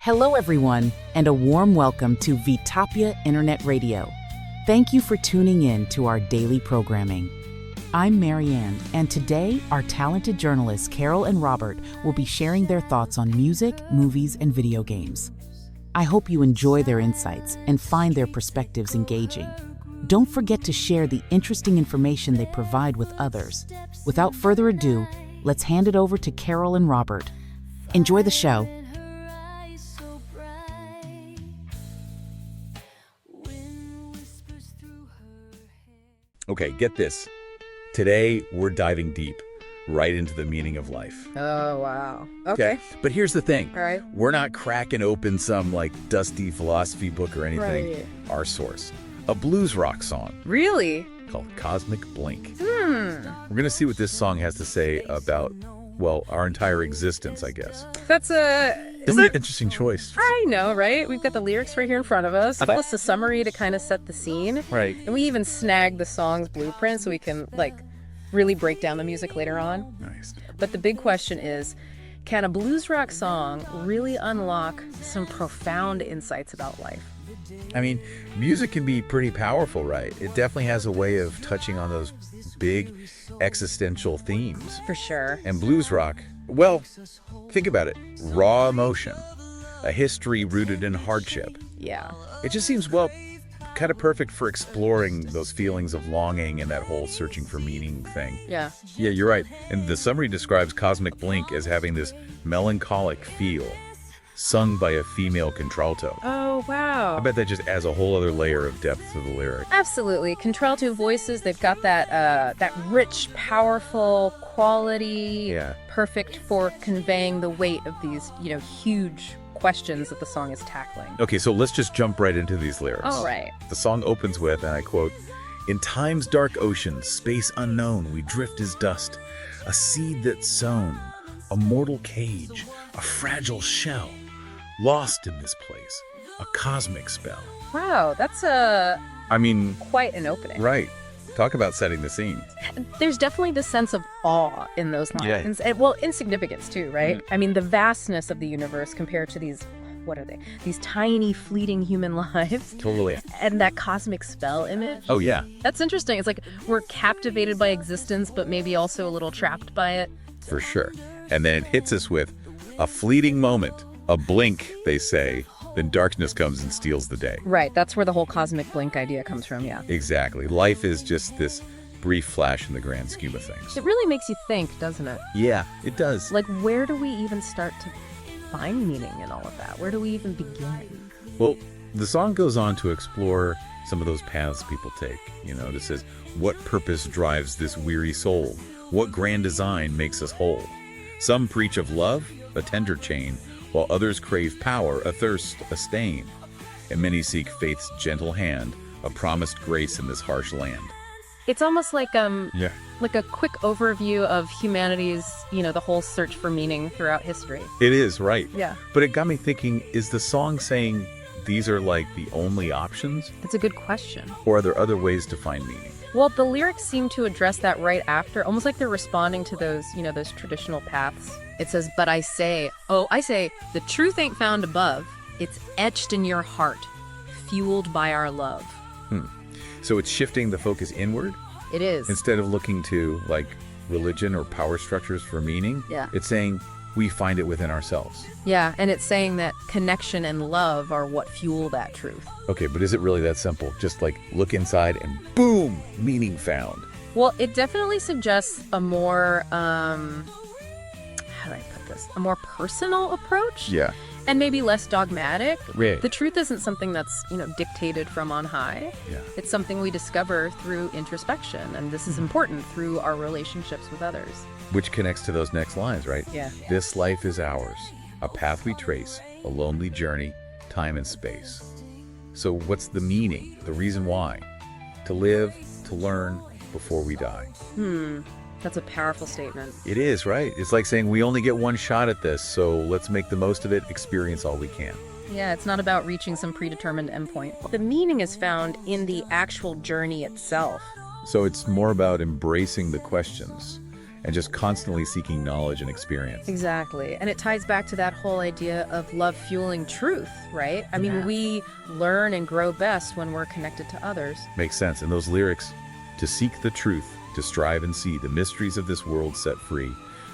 Hello, everyone, and a warm welcome to Vtopya Internet Radio. Thank you for tuning in to our daily programming. I'm Marianne, and today our talented journalists Carol and Robert will be sharing their thoughts on music, movies, and video games. I hope you enjoy their insights and find their perspectives engaging. Don't forget to share the interesting information they provide with others. Without further ado, let's hand it over to Carol and Robert. Enjoy the show. Okay, get this. Today, we're diving deep, right into the meaning of life. Oh, wow. Okay. But here's the thing. All right. We're not cracking open some, dusty philosophy book or anything. Right. Our source. A blues rock song Really? called Cosmic Blink. We're going to see what this song has to say about, our entire existence, I guess. That's Isn't it an interesting choice? I know, right? We've got the lyrics right here in front of us, plus the summary to kind of set the scene. Right. And we even snagged the song's blueprint so we can, really break down the music later on. Nice. But the big question is, can a blues rock song really unlock some profound insights about life? I mean, music can be pretty powerful, right? It definitely has a way of touching on those big existential themes. For sure. And blues rock, think about it. Raw emotion, a history rooted in hardship. Yeah. It just seems, kind of perfect for exploring those feelings of longing and that whole searching for meaning thing. Yeah. Yeah, you're right. And the summary describes Cosmic Blink as having this melancholic feel, sung by a female contralto. Oh, wow. I bet that just adds a whole other layer of depth to the lyric. Absolutely. Contralto voices, they've got that rich, powerful quality, Yeah. perfect for conveying the weight of these, huge questions that the song is tackling. Okay, so let's just jump right into these lyrics. All right. The song opens with, and I quote, "In time's dark ocean, space unknown, we drift as dust, a seed that's sown, a mortal cage, a fragile shell, lost in this place, a cosmic spell." Wow, that's quite an opening. Right. Talk about setting the scene. There's definitely this sense of awe in those lines. Yeah. And, insignificance too, right? I mean, the vastness of the universe compared to these, what are they? These tiny, fleeting human lives. Totally. And that cosmic spell image. Oh, yeah. That's interesting. It's like we're captivated by existence, but maybe also a little trapped by it. For sure. And then it hits us with a fleeting moment, a blink, they say, then darkness comes and steals the day. Right. That's where the whole cosmic blink idea comes from, yeah. Exactly. Life is just this brief flash in the grand scheme of things. It really makes you think, doesn't it? Yeah, it does. Where do we even start to find meaning in all of that? Where do we even begin? Well, the song goes on to explore some of those paths people take. It says, what purpose drives this weary soul? What grand design makes us whole? Some preach of love, a tender chain, while others crave power, a thirst, a stain. And many seek faith's gentle hand, a promised grace in this harsh land. It's almost like Yeah. like a quick overview of humanity's, the whole search for meaning throughout history. It is, right. Yeah. But it got me thinking, is the song saying these are the only options? That's a good question. Or are there other ways to find meaning? Well, the lyrics seem to address that right after, almost like they're responding to those, those traditional paths. It says, but I say, the truth ain't found above. It's etched in your heart, fueled by our love. So it's shifting the focus inward? It is. Instead of looking to religion or power structures for meaning? Yeah. It's saying we find it within ourselves. Yeah, and it's saying that connection and love are what fuel that truth. Okay, but is it really that simple? Just look inside and boom, meaning found. Well, it definitely suggests a more, how do I put this? A more personal approach? Yeah. And maybe less dogmatic. Right. The truth isn't something that's, dictated from on high. Yeah. It's something we discover through introspection, and this is important through our relationships with others. Which connects to those next lines, right? Yeah. This life is ours, a path we trace, a lonely journey, time and space. So what's the meaning, the reason why? To live, to learn before we die. That's a powerful statement. It is, right? It's like saying we only get one shot at this, so let's make the most of it, experience all we can. Yeah, it's not about reaching some predetermined endpoint. The meaning is found in the actual journey itself. So it's more about embracing the questions and just constantly seeking knowledge and experience. Exactly. And it ties back to that whole idea of love fueling truth, right? I mean, we learn and grow best when we're connected to others. Makes sense. And those lyrics, to seek the truth, to strive and see the mysteries of this world set free,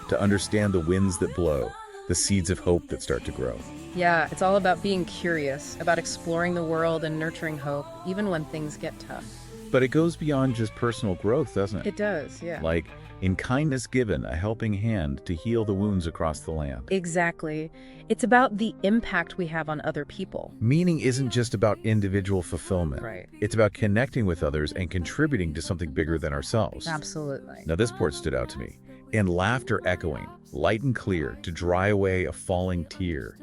to understand the winds that blow, the seeds of hope that start to grow. Yeah, it's all about being curious, about exploring the world and nurturing hope, even when things get tough. But it goes beyond just personal growth, doesn't it? It does, yeah. Like, in kindness given, a helping hand to heal the wounds across the land. Exactly. It's about the impact we have on other people. Meaning isn't just about individual fulfillment. Right. It's about connecting with others and contributing to something bigger than ourselves. Absolutely. Now this part stood out to me. And laughter echoing, light and clear, to dry away a falling tear.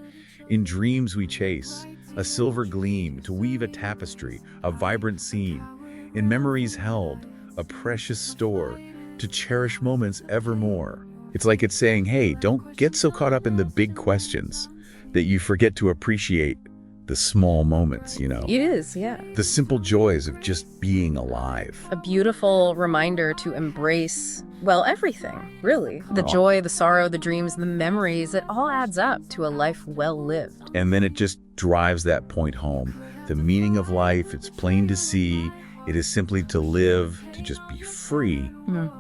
In dreams we chase, a silver gleam, to weave a tapestry, a vibrant scene. In memories held, a precious store, to cherish moments evermore. It's like it's saying, hey, don't get so caught up in the big questions that you forget to appreciate the small moments, you know? It is, yeah. The simple joys of just being alive. A beautiful reminder to embrace, well, everything, really. The joy, the sorrow, the dreams, the memories, it all adds up to a life well lived. And then it just drives that point home. The meaning of life, it's plain to see. It is simply to live, to just be free.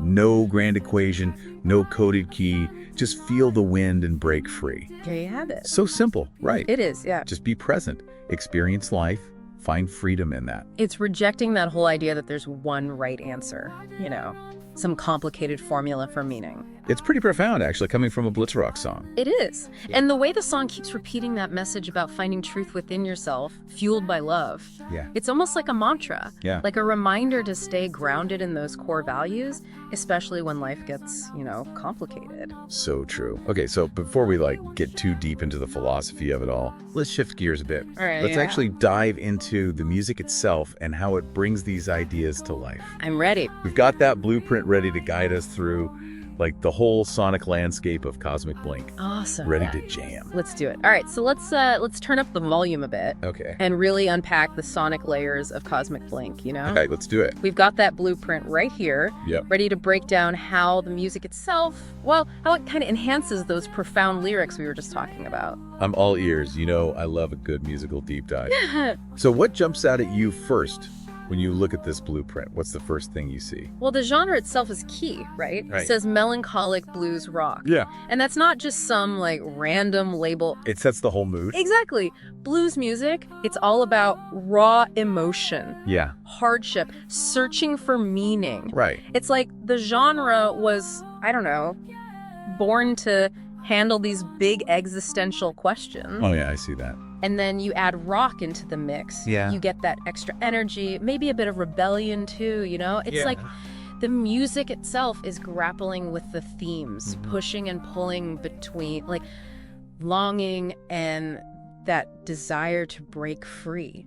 No grand equation, no coded key. Just feel the wind and break free. There you have it. So simple, right? It is, yeah. Just be present, experience life, find freedom in that. It's rejecting that whole idea that there's one right answer, you know, some complicated formula for meaning. It's pretty profound, actually, coming from a Blitz rock song. It is. Yeah. And the way the song keeps repeating that message about finding truth within yourself, fueled by love. Yeah. It's almost like a mantra. Yeah. Like a reminder to stay grounded in those core values, especially when life gets, you know, complicated. So true. Okay, so before we get too deep into the philosophy of it all, let's shift gears a bit. All right. Let's actually dive into the music itself and how it brings these ideas to life. I'm ready. We've got that blueprint ready to guide us through the whole sonic landscape of Cosmic Blink. Awesome. Ready to jam. Let's do it. All right, so let's turn up the volume a bit. Okay. And really unpack the sonic layers of Cosmic Blink, you know? Okay, let's do it. We've got that blueprint right here, Yep. ready to break down how the music itself, well, how it kind of enhances those profound lyrics we were just talking about. I'm all ears. You know I love a good musical deep dive. So what jumps out at you first when you look at this blueprint? What's the first thing you see? Well, the genre itself is key, right? Right. It says melancholic blues rock. Yeah. And that's not just some random label. It sets the whole mood. Exactly. Blues music, it's all about raw emotion, Yeah. hardship, searching for meaning. Right. It's like the genre was, I don't know, born to handle these big existential questions. Oh yeah, I see that. And then you add rock into the mix. Yeah. You get that extra energy, maybe a bit of rebellion too, you know? It's like the music itself is grappling with the themes, pushing and pulling between longing and that desire to break free.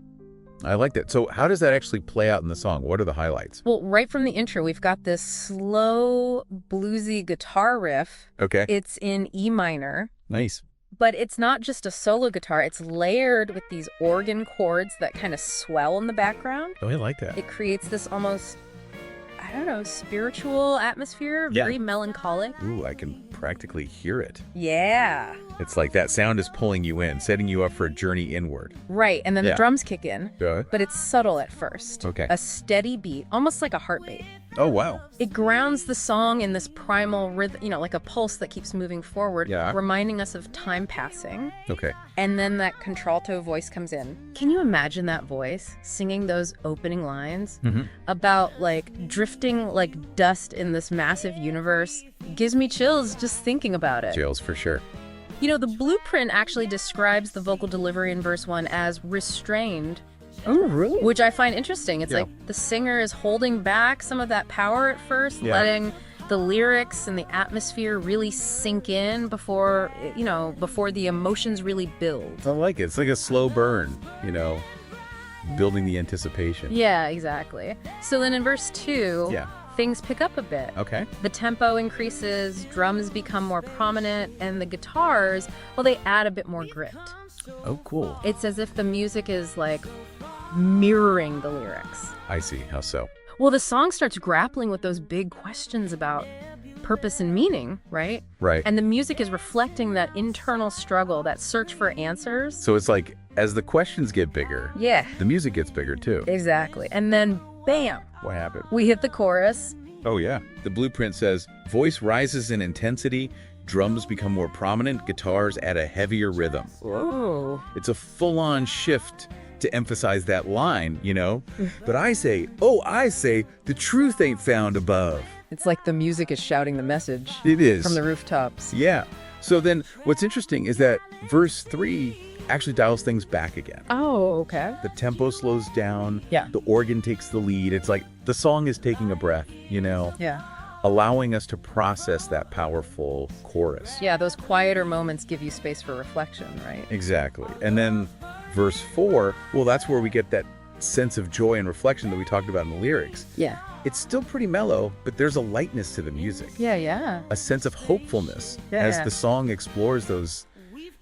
I like that. So how does that actually play out in the song? What are the highlights? Well, right from the intro, we've got this slow, bluesy guitar riff. Okay. It's in E minor. Nice. But it's not just a solo guitar. It's layered with these organ chords that kind of swell in the background. Oh, I like that. It creates this almost, I don't know, spiritual atmosphere, very melancholic. Ooh, I can practically hear it. Yeah. It's like that sound is pulling you in, setting you up for a journey inward. Right, and then the drums kick in, Good. but it's subtle at first. Okay. A steady beat, almost like a heartbeat. Oh, wow. It grounds the song in this primal rhythm, you know, like a pulse that keeps moving forward, reminding us of time passing. Okay. And then that contralto voice comes in. Can you imagine that voice singing those opening lines about drifting like dust in this massive universe? Gives me chills just thinking about it. Chills for sure. You know, the blueprint actually describes the vocal delivery in verse 1 as restrained. Oh, really? Which I find interesting. It's like the singer is holding back some of that power at first, letting the lyrics and the atmosphere really sink in before the emotions really build. I like it. It's like a slow burn, building the anticipation. Yeah, exactly. So then in verse 2, things pick up a bit. Okay. The tempo increases, drums become more prominent, and the guitars, well, they add a bit more grit. Oh, cool. It's as if the music is mirroring the lyrics. I see. How so? Well, the song starts grappling with those big questions about purpose and meaning, right? Right. And the music is reflecting that internal struggle, that search for answers. So it's like, as the questions get bigger, Yeah, the music gets bigger too. exactly. And then, bam, What happened? we hit the chorus. Oh, yeah. The blueprint says, voice rises in intensity, drums become more prominent, guitars add a heavier rhythm. Whoa. It's a full-on shift to emphasize that line, you know? But I say, the truth ain't found above. It's like the music is shouting the message It is. from the rooftops. Yeah. So then what's interesting is that verse 3 actually dials things back again. Oh, okay. The tempo slows down. Yeah. The organ takes the lead. It's like the song is taking a breath, you know? Yeah. Allowing us to process that powerful chorus. Yeah, those quieter moments give you space for reflection, right? Exactly. And then verse 4, well, that's where we get that sense of joy and reflection that we talked about in the lyrics. Yeah. It's still pretty mellow, but there's a lightness to the music, Yeah. a sense of hopefulness Yeah. as the song explores those,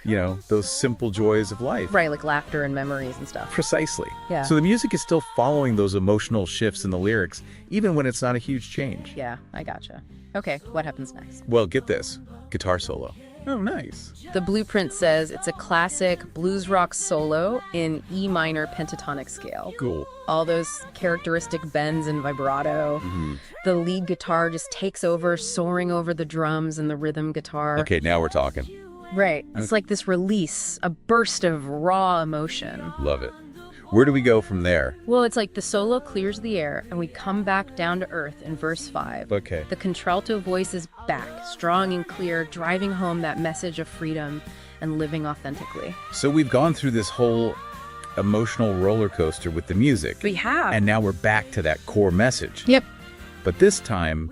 you know, those simple joys of life. Right, like laughter and memories and stuff. Precisely. Yeah. So the music is still following those emotional shifts in the lyrics, even when it's not a huge change. Yeah, I gotcha. Okay, what happens next? Well, get this. Guitar solo. Oh, nice. The blueprint says it's a classic blues rock solo in E minor pentatonic scale. Cool. All those characteristic bends and vibrato. The lead guitar just takes over, soaring over the drums and the rhythm guitar. Okay, now we're talking. Right. It's like this release, a burst of raw emotion. Love it. Where do we go from there? Well, it's like the solo clears the air and we come back down to earth in verse 5. Okay. The contralto voice is back, strong and clear, driving home that message of freedom and living authentically. So we've gone through this whole emotional roller coaster with the music. We have. And now we're back to that core message. Yep. But this time,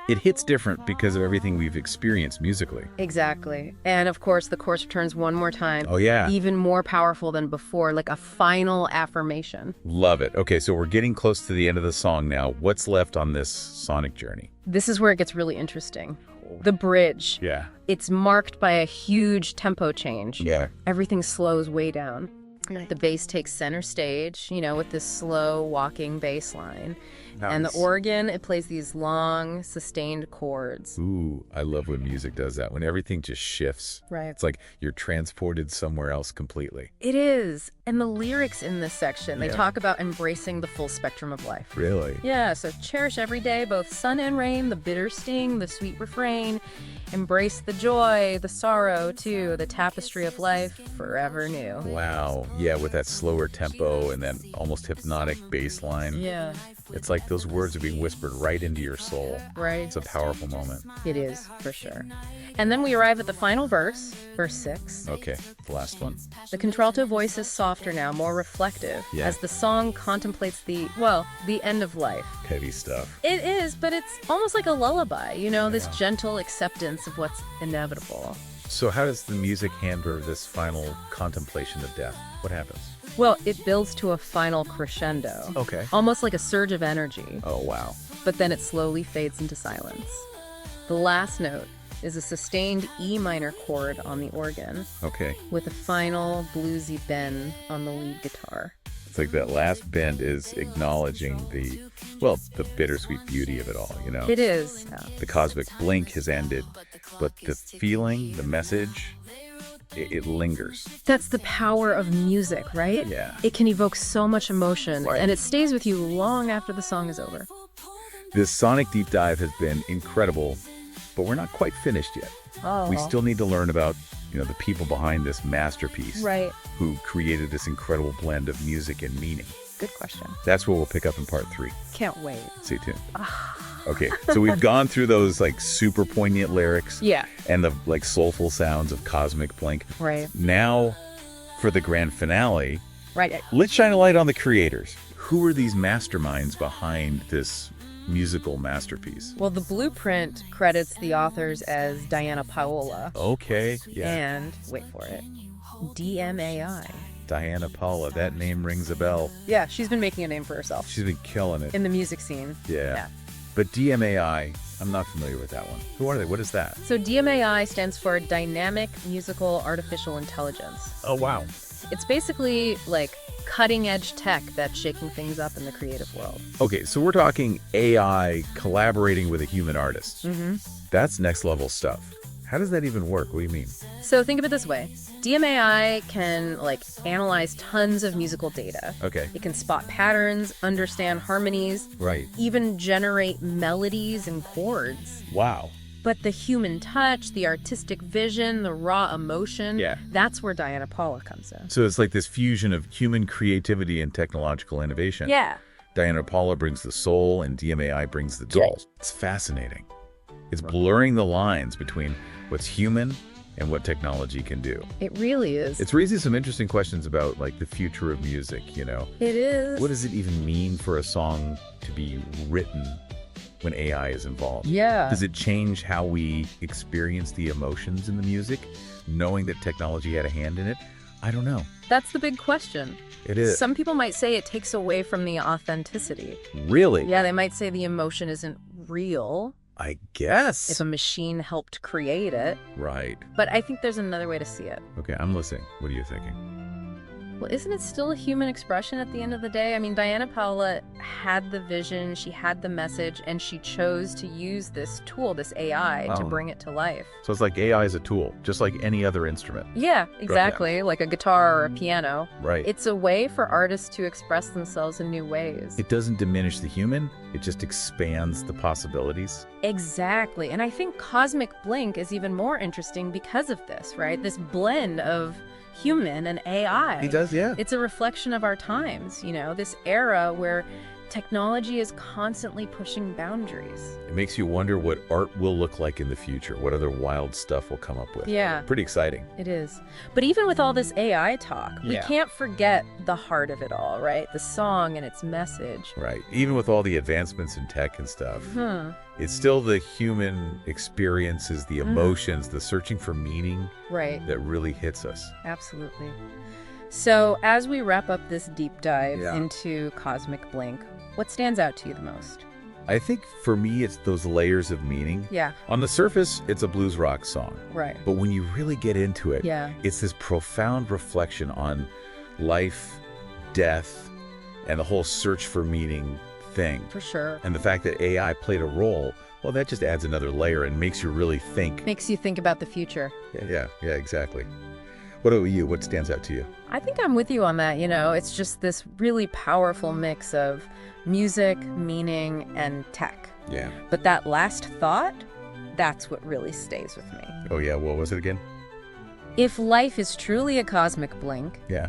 it hits different because of everything we've experienced musically. Exactly. And of course, the chorus returns one more time. Oh, yeah. Even more powerful than before, like a final affirmation. Love it. Okay, so we're getting close to the end of the song now. What's left on this sonic journey? This is where it gets really interesting. The bridge. Yeah. It's marked by a huge tempo change. Yeah. Everything slows way down. The bass takes center stage, you know, with this slow walking bass line. And the Nice. organ, it plays these long, sustained chords. Ooh, I love when music does that, when everything just shifts. Right. It's like you're transported somewhere else completely. It is. And the lyrics in this section, they Yeah. talk about embracing the full spectrum of life. Really? Yeah, so cherish every day, both sun and rain, the bitter sting, the sweet refrain. Embrace the joy, the sorrow, too, the tapestry of life, forever new. Wow. Yeah, with that slower tempo and that almost hypnotic bass line. Yeah, It's like those words are being whispered right into your soul. right? It's a powerful moment. It is, for sure. And then we arrive at the final verse, verse 6. Okay, the last one. The contralto voice is softer now, more reflective, Yeah. as the song contemplates the end of life. Heavy stuff. It is, but it's almost like a lullaby, you know, this gentle acceptance of what's inevitable. So how does the music handle this final contemplation of death? What happens? Well, it builds to a final crescendo. Okay. Almost like a surge of energy, Oh, wow. but then it slowly fades into silence. The last note is a sustained E minor chord on the organ, Okay. with a final bluesy bend on the lead guitar. It's like that last bend is acknowledging the bittersweet beauty of it all, you know? It is. Yeah. The cosmic blink has ended, but the feeling, the message, it lingers. That's the power of music, right? Yeah. It can evoke so much emotion, Right. and it stays with you long after the song is over. This sonic deep dive has been incredible, but we're not quite finished yet. Oh. We still need to learn about, the people behind this masterpiece. Right. Who created this incredible blend of music and meaning. Good question. That's what we'll pick up in part 3. Can't wait. Stay tuned. Okay, so we've gone through those like super poignant lyrics Yeah. and the like soulful sounds of Cosmic Blink. Right. Now, for the grand finale, Right. let's shine a light on the creators. Who are these masterminds behind this musical masterpiece? Well, the blueprint credits the authors as Diana Paola Okay, yeah. and, wait for it, DMAI. Diana Paula, that name rings a bell. Yeah, she's been making a name for herself She's been killing it. in the music scene. Yeah. But DMAI, I'm not familiar with that one. Who are they? What is that? So DMAI stands for Dynamic Musical Artificial Intelligence. Oh, wow. It's basically like cutting-edge tech that's shaking things up in the creative world. Okay, so we're talking AI collaborating with a human artist. That's next level stuff. How does that even work? What do you mean? So think of it this way. DMAI can analyze tons of musical data. Okay. It can spot patterns, understand harmonies, Right. even generate melodies and chords. Wow. But the human touch, the artistic vision, the raw emotion, Yeah. that's where Diana Paula comes in. So it's like this fusion of human creativity and technological innovation. Yeah. Diana Paula brings the soul and DMAI brings the tools. It's fascinating. It's blurring the lines between what's human and what technology can do. It really is. It's raising some interesting questions about the future of music, you know. It is. What does it even mean for a song to be written when AI is involved? Yeah. Does it change how we experience the emotions in the music, knowing that technology had a hand in it? I don't know. That's the big question. It is. Some people might say it takes away from the authenticity. Really? Yeah, they might say the emotion isn't real I guess. if a machine helped create it. Right. But I think there's another way to see it. Okay, I'm listening. What are you thinking? Well, isn't it still a human expression at the end of the day? I mean, Diana Paula had the vision, she had the message, and she chose to use this tool, this AI, to Oh. bring it to life. So it's like AI is a tool, just like any other instrument. Yeah, exactly. Like a guitar or a piano. Right. It's a way for artists to express themselves in new ways. It doesn't diminish the human, it just expands the possibilities. Exactly. And I think Cosmic Blink is even more interesting because of this, right? This blend of human and AI. He does, yeah. It's a reflection of our times, this era where technology is constantly pushing boundaries. It makes you wonder what art will look like in the future, what other wild stuff we'll come up with. Yeah. Pretty exciting. It is. But even with all this AI talk, we Yeah. can't forget the heart of it all, right? The song and its message. Right. Even with all the advancements in tech and stuff, it's still the human experiences, the emotions, the searching for meaning Right. that really hits us. Absolutely. So as we wrap up this deep dive Yeah. into Cosmic Blink, what stands out to you the most? I think for me, it's those layers of meaning. Yeah. On the surface, it's a blues rock song. Right. But when you really get into it, Yeah. it's this profound reflection on life, death, and the whole search for meaning thing. For sure. And the fact that AI played a role, well, that just adds another layer and makes you really think. Makes you think about the future. Yeah, exactly. What about you? What stands out to you? I think I'm with you on that. It's just this really powerful mix of music, meaning, and tech. Yeah. But that last thought, that's what really stays with me. Oh, yeah. What was it again? If life is truly a cosmic blink, Yeah.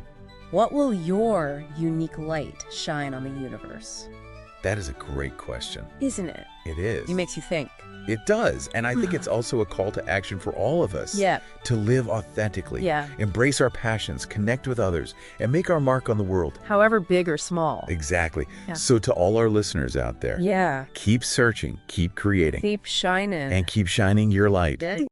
what will your unique light shine on the universe? That is a great question. Isn't it? It is. It makes you think. It does. And I think it's also a call to action for all of us. Yeah. To live authentically. Yeah. Embrace our passions, connect with others, and make our mark on the world. However big or small. Exactly. Yeah. So to all our listeners out there, Yeah. keep searching, keep creating, Keep shining. and keep shining your light. Yeah.